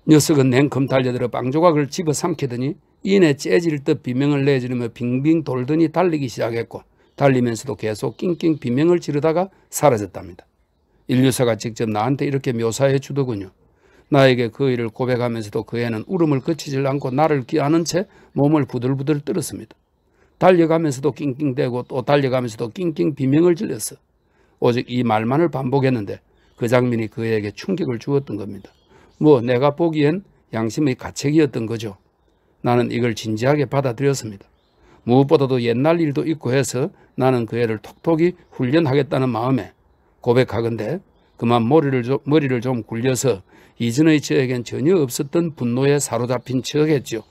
Speaker 1: 녀석은 냉큼 달려들어 빵 조각을 집어삼키더니 이내 째질 듯 비명을 내지르며 빙빙 돌더니 달리기 시작했고 달리면서도 계속 낑낑 비명을 지르다가 사라졌답니다. 인류사가 직접 나한테 이렇게 묘사해 주더군요. 나에게 그 일을 고백하면서도 그 애는 울음을 그치질 않고 나를 끼안은 채 몸을 부들부들 떨었습니다. 달려가면서도 낑낑대고 또 달려가면서도 낑낑 비명을 질렀어. 오직 이 말만을 반복했는데 그 장면이 그에게 충격을 주었던 겁니다. 뭐 내가 보기엔 양심의 가책이었던 거죠. 나는 이걸 진지하게 받아들였습니다. 무엇보다도 옛날 일도 있고 해서 나는 그 애를 톡톡히 훈련하겠다는 마음에 고백하건대 그만 머리를 좀 굴려서 이전의 저에겐 전혀 없었던 분노에 사로잡힌 척했죠.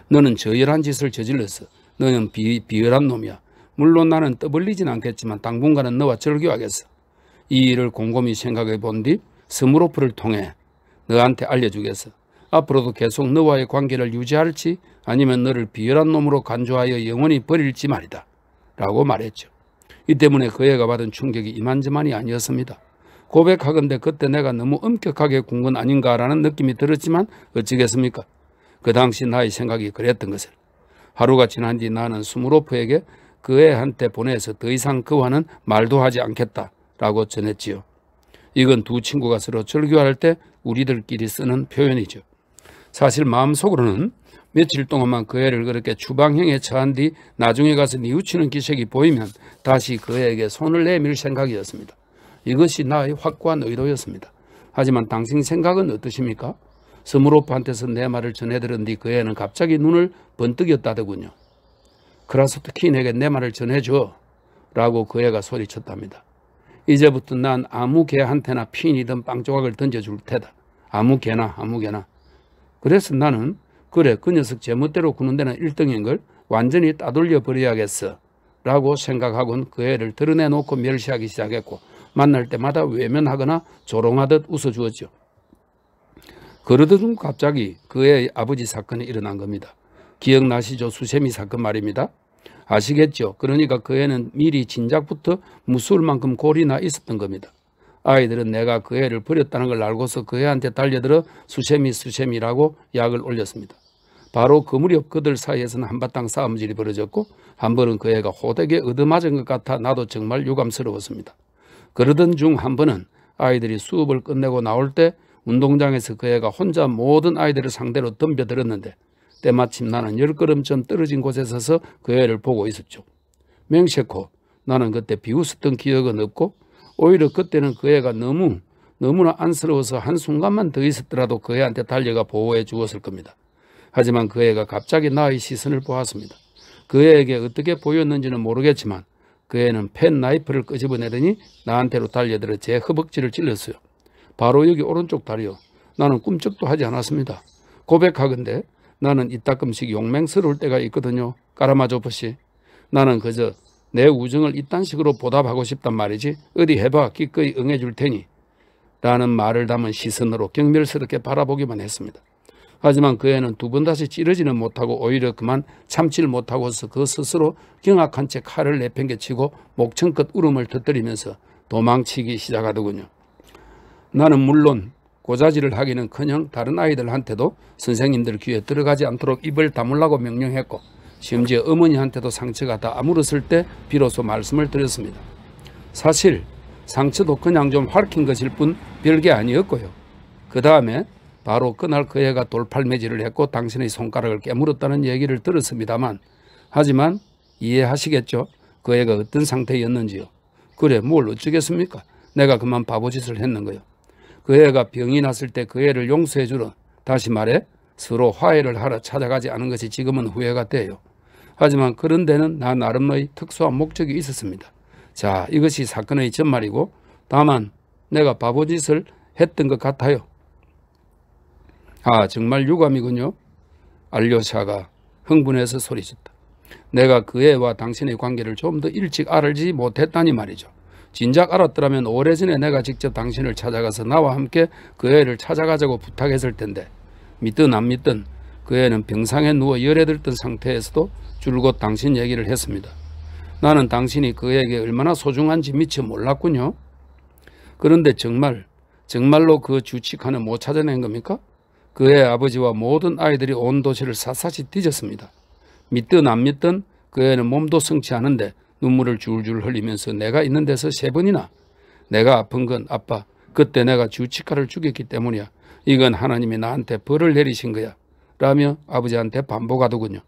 Speaker 1: 너는 저열한 짓을 저질렀어. 너는 비열한 놈이야. 물론 나는 떠벌리진 않겠지만 당분간은 너와 절교하겠어. 이 일을 곰곰이 생각해 본 뒤 스무로프를 통해 너한테 알려주겠어. 앞으로도 계속 너와의 관계를 유지할지 아니면 너를 비열한 놈으로 간주하여 영원히 버릴지 말이다 라고 말했죠. 이 때문에 그 애가 받은 충격이 이만저만이 아니었습니다. 고백하건대 그때 내가 너무 엄격하게 군 건 아닌가라는 느낌이 들었지만 어찌겠습니까? 그 당시 나의 생각이 그랬던 것을. 하루가 지난 뒤 나는 스무로프에게 그 애한테 보내서 더 이상 그와는 말도 하지 않겠다라고 전했지요. 이건 두 친구가 서로 절교할 때 우리들끼리 쓰는 표현이죠. 사실 마음속으로는 며칠 동안만 그 애를 그렇게 추방형에 처한 뒤 나중에 가서 뉘우치는 기색이 보이면 다시 그 애에게 손을 내밀 생각이었습니다. 이것이 나의 확고한 의도였습니다. 하지만 당신 생각은 어떠십니까? 스무로프한테서 내 말을 전해들은 뒤 그 애는 갑자기 눈을 번뜩였다더군요. 그라소트키 내게 내 말을 전해줘 라고 그 애가 소리쳤답니다. 이제부터 난 아무 개한테나 피인이든 빵조각을 던져줄 테다. 아무 개나. 그래서 나는 그래 그 녀석 제멋대로 구는 데는 1등인 걸 완전히 따돌려 버려야겠어 라고 생각하곤 그 애를 드러내놓고 멸시하기 시작했고 만날 때마다 외면하거나 조롱하듯 웃어주었죠. 그러던 중 갑자기 그 애의 아버지 사건이 일어난 겁니다. 기억나시죠? 수세미 사건 말입니다. 아시겠죠? 그러니까 그 애는 미리 진작부터 무서울 만큼 골이 나 있었던 겁니다. 아이들은 내가 그 애를 버렸다는 걸 알고서 그 애한테 달려들어 수세미라고 약을 올렸습니다. 바로 그 무렵 그들 사이에서는 한바탕 싸움질이 벌어졌고 한 번은 그 애가 호되게 얻어맞은 것 같아 나도 정말 유감스러웠습니다. 그러던 중 한 번은 아이들이 수업을 끝내고 나올 때 운동장에서 그 애가 혼자 모든 아이들을 상대로 덤벼들었는데 때마침 나는 10걸음쯤 떨어진 곳에 서서 그 애를 보고 있었죠. 맹세코 나는 그때 비웃었던 기억은 없고 오히려 그때는 그 애가 너무나 안쓰러워서 한순간만 더 있었더라도 그 애한테 달려가 보호해 주었을 겁니다. 하지만 그 애가 갑자기 나의 시선을 보았습니다. 그 애에게 어떻게 보였는지는 모르겠지만 그 애는 펜 나이프를 끄집어내더니 나한테로 달려들어 제 허벅지를 찔렀어요. 바로 여기 오른쪽 다리요. 나는 꿈쩍도 하지 않았습니다. 고백하건대 나는 이따끔씩 용맹스러울 때가 있거든요. 까라마조프씨. 나는 그저 내 우정을 이딴 식으로 보답하고 싶단 말이지. 어디 해봐. 기꺼이 응해줄 테니. 라는 말을 담은 시선으로 경멸스럽게 바라보기만 했습니다. 하지만 그 애는 두 번 다시 찌르지는 못하고 오히려 그만 참지를 못하고서 그 스스로 경악한 채 칼을 내팽개치고 목청껏 울음을 터뜨리면서 도망치기 시작하더군요. 나는 물론 고자질을 하기는커녕 다른 아이들한테도 선생님들 귀에 들어가지 않도록 입을 다물라고 명령했고 심지어 어머니한테도 상처가 다 아물었을 때 비로소 말씀을 드렸습니다. 사실 상처도 그냥 좀 핥힌 것일 뿐 별게 아니었고요. 그 다음에 바로 그날 그 애가 돌팔매질을 했고 당신의 손가락을 깨물었다는 얘기를 들었습니다만 하지만 이해하시겠죠? 그 애가 어떤 상태였는지요. 그래 뭘 어쩌겠습니까? 내가 그만 바보짓을 했는 거요. 그 애가 병이 났을 때 그 애를 용서해 주러 다시 말해 서로 화해를 하러 찾아가지 않은 것이 지금은 후회가 돼요. 하지만 그런 데는 나 나름의 특수한 목적이 있었습니다. 자, 이것이 사건의 전말이고 다만 내가 바보짓을 했던 것 같아요. 아, 정말 유감이군요. 알료샤가 흥분해서 소리쳤다. 내가 그 애와 당신의 관계를 좀 더 일찍 알지 못했다니 말이죠. 진작 알았더라면 오래전에 내가 직접 당신을 찾아가서 나와 함께 그 애를 찾아가자고 부탁했을 텐데 믿든 안 믿든 그 애는 병상에 누워 열에 들던 상태에서도 줄곧 당신 얘기를 했습니다. 나는 당신이 그 애에게 얼마나 소중한지 미처 몰랐군요. 그런데 정말로 그 주치카는 못 찾아낸 겁니까? 그의 아버지와 모든 아이들이 온 도시를 샅샅이 뒤졌습니다. 믿든 안 믿든 그 애는 몸도 성치 않은데 눈물을 줄줄 흘리면서 내가 있는 데서 3번이나 내가 아픈 건 아빠 그때 내가 주치카를 죽였기 때문이야. 이건 하나님이 나한테 벌을 내리신 거야. 라며 아버지한테 반복하더군요.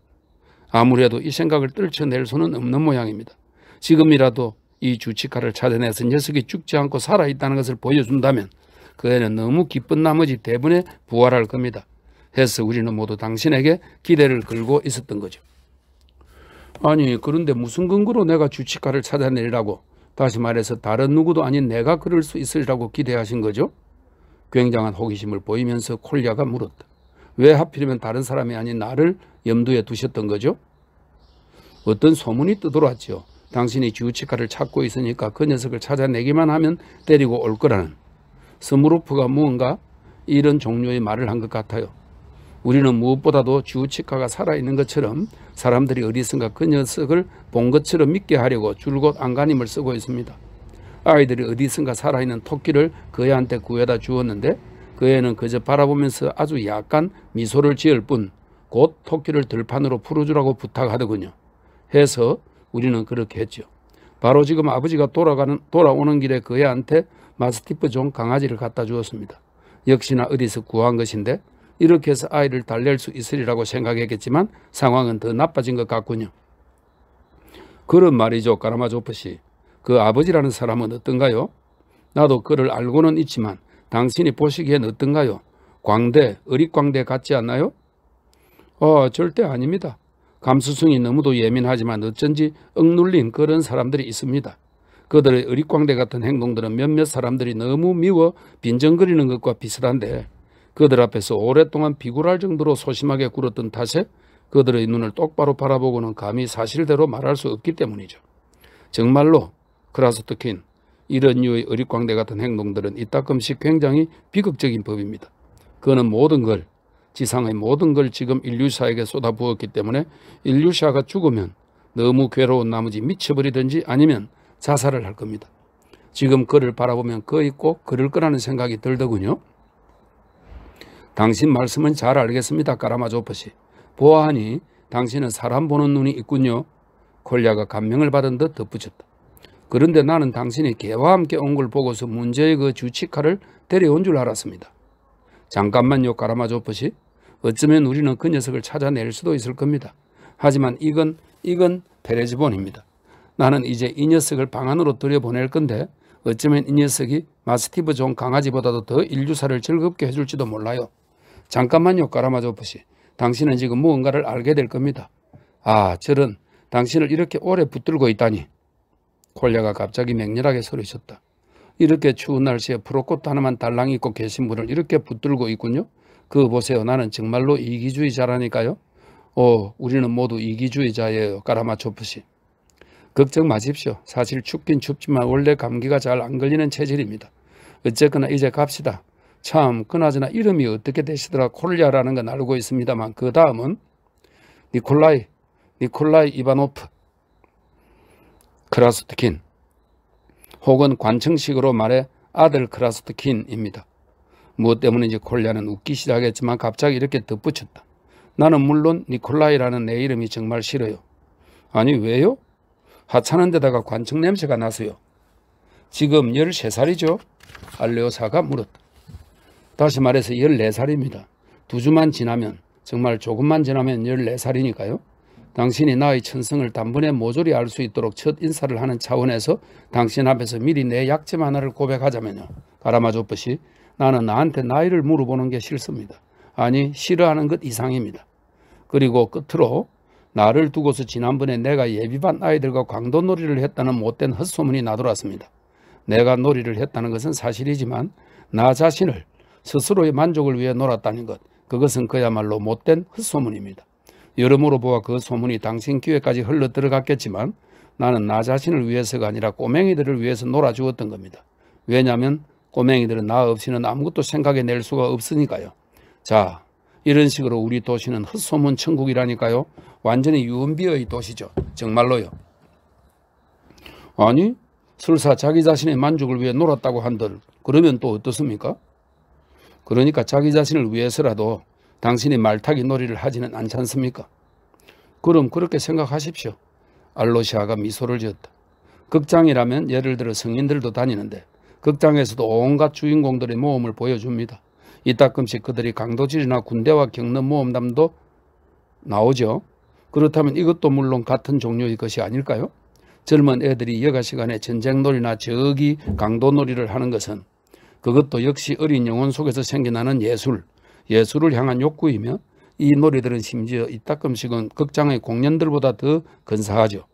Speaker 1: 아무래도 이 생각을 떨쳐낼 수는 없는 모양입니다. 지금이라도 이 주치카를 찾아내서 녀석이 죽지 않고 살아있다는 것을 보여준다면 그 애는 너무 기쁜 나머지 대번에 부활할 겁니다. 해서 우리는 모두 당신에게 기대를 걸고 있었던 거죠. 아니 그런데 무슨 근거로 내가 주치카를 찾아내리라고 다시 말해서 다른 누구도 아닌 내가 그럴 수 있으리라고 기대하신 거죠? 굉장한 호기심을 보이면서 콜리아가 물었다. 왜 하필이면 다른 사람이 아닌 나를 염두에 두셨던 거죠? 어떤 소문이 떠돌았죠. 당신이 주치카를 찾고 있으니까 그 녀석을 찾아내기만 하면 데리고 올 거라는. 스무로프가 무언가 이런 종류의 말을 한 것 같아요. 우리는 무엇보다도 주치카가 살아있는 것처럼 사람들이 어디선가 그 녀석을 본 것처럼 믿게 하려고 줄곧 안간힘을 쓰고 있습니다. 아이들이 어디선가 살아있는 토끼를 그 애한테 구해다 주었는데 그 애는 그저 바라보면서 아주 약간 미소를 지을 뿐 곧 토끼를 들판으로 풀어주라고 부탁하더군요. 해서 우리는 그렇게 했죠. 바로 지금 아버지가 돌아오는 길에 그 애한테 마스티프 존 강아지를 갖다 주었습니다. 역시나 어디서 구한 것인데 이렇게 해서 아이를 달랠 수 있으리라고 생각했겠지만 상황은 더 나빠진 것 같군요. 그런 말이죠. 까라마조프씨. 그 아버지라는 사람은 어떤가요? 나도 그를 알고는 있지만 당신이 보시기엔 어떤가요? 어릿광대 같지 않나요? 절대 아닙니다. 감수성이 너무도 예민하지만 어쩐지 억눌린 그런 사람들이 있습니다. 그들의 어릿광대 같은 행동들은 몇몇 사람들이 너무 미워 빈정거리는 것과 비슷한데 그들 앞에서 오랫동안 비굴할 정도로 소심하게 굴었던 탓에 그들의 눈을 똑바로 바라보고는 감히 사실대로 말할 수 없기 때문이죠. 정말로 크라소트킨 이런 류의 어릿광대 같은 행동들은 이따금씩 굉장히 비극적인 법입니다. 그는 모든 걸 지상의 모든 걸 지금 인류샤에게 쏟아부었기 때문에 인류샤가 죽으면 너무 괴로운 나머지 미쳐버리든지 아니면 자살을 할 겁니다. 지금 그를 바라보면 거의 꼭 그럴 거라는 생각이 들더군요. 당신 말씀은 잘 알겠습니다. 까라마조프씨. 보아하니 당신은 사람 보는 눈이 있군요. 콜리아가 감명을 받은 듯 덧붙였다. 그런데 나는 당신이 개와 함께 온 걸 보고서 문제의 그 주치카를 데려온 줄 알았습니다. 잠깐만요. 까라마조프씨. 어쩌면 우리는 그 녀석을 찾아낼 수도 있을 겁니다. 하지만 이건 페레즈본입니다. 나는 이제 이 녀석을 방 안으로 들여보낼 건데 어쩌면 이 녀석이 마스티브 존 강아지보다도 더 인류사를 즐겁게 해줄지도 몰라요. 잠깐만요. 까라마조프씨. 당신은 지금 무언가를 알게 될 겁니다. 저런 당신을 이렇게 오래 붙들고 있다니. 콜야가 갑자기 맹렬하게 소리쳤다. 이렇게 추운 날씨에 프로코트 하나만 달랑 입고 계신 분을 이렇게 붙들고 있군요. 그거 보세요. 나는 정말로 이기주의자라니까요. 우리는 모두 이기주의자예요. 까라마초프씨. 걱정 마십시오. 사실 춥긴 춥지만 원래 감기가 잘 안 걸리는 체질입니다. 어쨌거나 이제 갑시다. 참 그나저나 이름이 어떻게 되시더라. 콜야라는 건 알고 있습니다만 그 다음은 니콜라이 이바노프 크라스트킨 혹은 관청식으로 말해 아들 크라스트킨입니다. 무엇 때문인지 콜야는 웃기 시작했지만 갑자기 이렇게 덧붙였다. 나는 물론 니콜라이라는 내 이름이 정말 싫어요. 아니 왜요? 하찮은 데다가 관청 냄새가 나서요. 지금 13살이죠? 알레오사가 물었다. 다시 말해서 14살입니다. 2주만 지나면 정말 조금만 지나면 14살이니까요. 당신이 나의 천성을 단번에 모조리 알 수 있도록 첫 인사를 하는 차원에서 당신 앞에서 미리 내 약점 하나를 고백하자면요. 가라마조프씨, 나는 나한테 나이를 물어보는 게 싫습니다. 아니 싫어하는 것 이상입니다. 그리고 끝으로 나를 두고서 지난번에 내가 예비반 아이들과 강도놀이를 했다는 못된 헛소문이 나돌았습니다. 내가 놀이를 했다는 것은 사실이지만 나 자신을 스스로의 만족을 위해 놀았다는 것, 그것은 그야말로 못된 헛소문입니다. 여러모로 보아 그 소문이 당신 귀에까지 흘러 들어갔겠지만 나는 나 자신을 위해서가 아니라 꼬맹이들을 위해서 놀아주었던 겁니다. 왜냐하면 꼬맹이들은 나 없이는 아무것도 생각해낼 수가 없으니까요. 자, 이런 식으로 우리 도시는 헛소문 천국이라니까요. 완전히 유언비어의 도시죠. 정말로요. 아니 설사 자기 자신의 만족을 위해 놀았다고 한들 그러면 또 어떻습니까? 그러니까 자기 자신을 위해서라도 당신이 말타기 놀이를 하지는 않지 않습니까? 그럼 그렇게 생각하십시오. 알로시아가 미소를 지었다. 극장이라면 예를 들어 성인들도 다니는데 극장에서도 온갖 주인공들의 모험을 보여줍니다. 이따금씩 그들이 강도질이나 군대와 겪는 모험담도 나오죠. 그렇다면 이것도 물론 같은 종류의 것이 아닐까요? 젊은 애들이 여가 시간에 전쟁놀이나 저기 강도놀이를 하는 것은 그것도 역시 어린 영혼 속에서 생겨나는 예술을 향한 욕구이며 이 놀이들은 심지어 이따금씩은 극장의 공연들보다 더 근사하죠.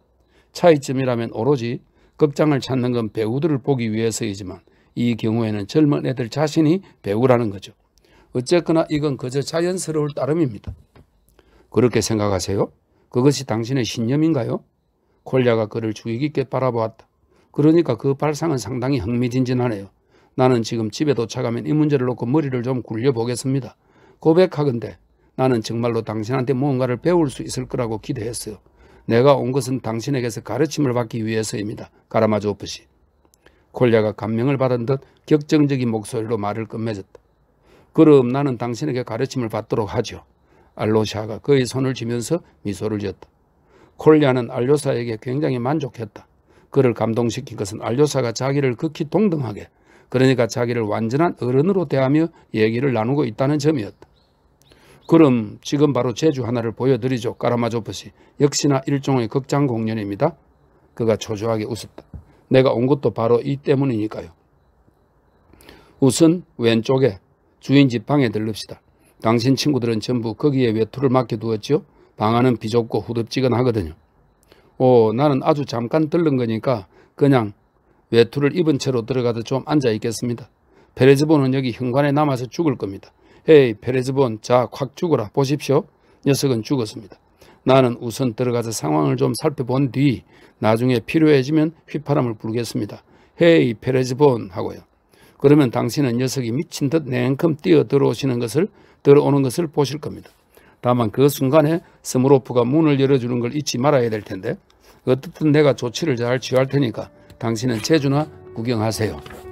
Speaker 1: 차이점이라면 오로지 극장을 찾는 건 배우들을 보기 위해서이지만 이 경우에는 젊은 애들 자신이 배우라는 거죠. 어쨌거나 이건 그저 자연스러울 따름입니다. 그렇게 생각하세요? 그것이 당신의 신념인가요? 콜야가 그를 주의 깊게 바라보았다. 그러니까 그 발상은 상당히 흥미진진하네요. 나는 지금 집에 도착하면 이 문제를 놓고 머리를 좀 굴려보겠습니다. 고백하건대 나는 정말로 당신한테 무언가를 배울 수 있을 거라고 기대했어요. 내가 온 것은 당신에게서 가르침을 받기 위해서입니다. 가라마조프씨. 콜야가 감명을 받은 듯 격정적인 목소리로 말을 끝맺었다. 그럼 나는 당신에게 가르침을 받도록 하죠. 알로샤가 그의 손을 쥐면서 미소를 지었다. 콜야는 알료사에게 굉장히 만족했다. 그를 감동시킨 것은 알료사가 자기를 극히 동등하게, 그러니까 자기를 완전한 어른으로 대하며 얘기를 나누고 있다는 점이었다. 그럼 지금 바로 제주 하나를 보여드리죠. 까라마조프씨. 역시나 일종의 극장 공연입니다. 그가 초조하게 웃었다. 내가 온 것도 바로 이 때문이니까요. 우선 왼쪽에 주인 집 방에 들릅시다. 당신 친구들은 전부 거기에 외투를 맡겨두었죠. 방 안은 비좁고 후덥지근하거든요. 나는 아주 잠깐 들른 거니까 그냥 외투를 입은 채로 들어가도 좀 앉아 있겠습니다. 페레즈본은 여기 현관에 남아서 죽을 겁니다. 헤이 페레즈본, 자 콱 죽어라. 보십시오. 녀석은 죽었습니다. 나는 우선 들어가서 상황을 좀 살펴본 뒤 나중에 필요해지면 휘파람을 불겠습니다. 헤이 페레즈본 하고요. 그러면 당신은 녀석이 미친 듯 냉큼 뛰어 들어오는 것을 보실 겁니다. 다만 그 순간에 스무로프가 문을 열어주는 걸 잊지 말아야 될 텐데 어떻든 내가 조치를 잘 취할 테니까 당신은 제주나 구경하세요.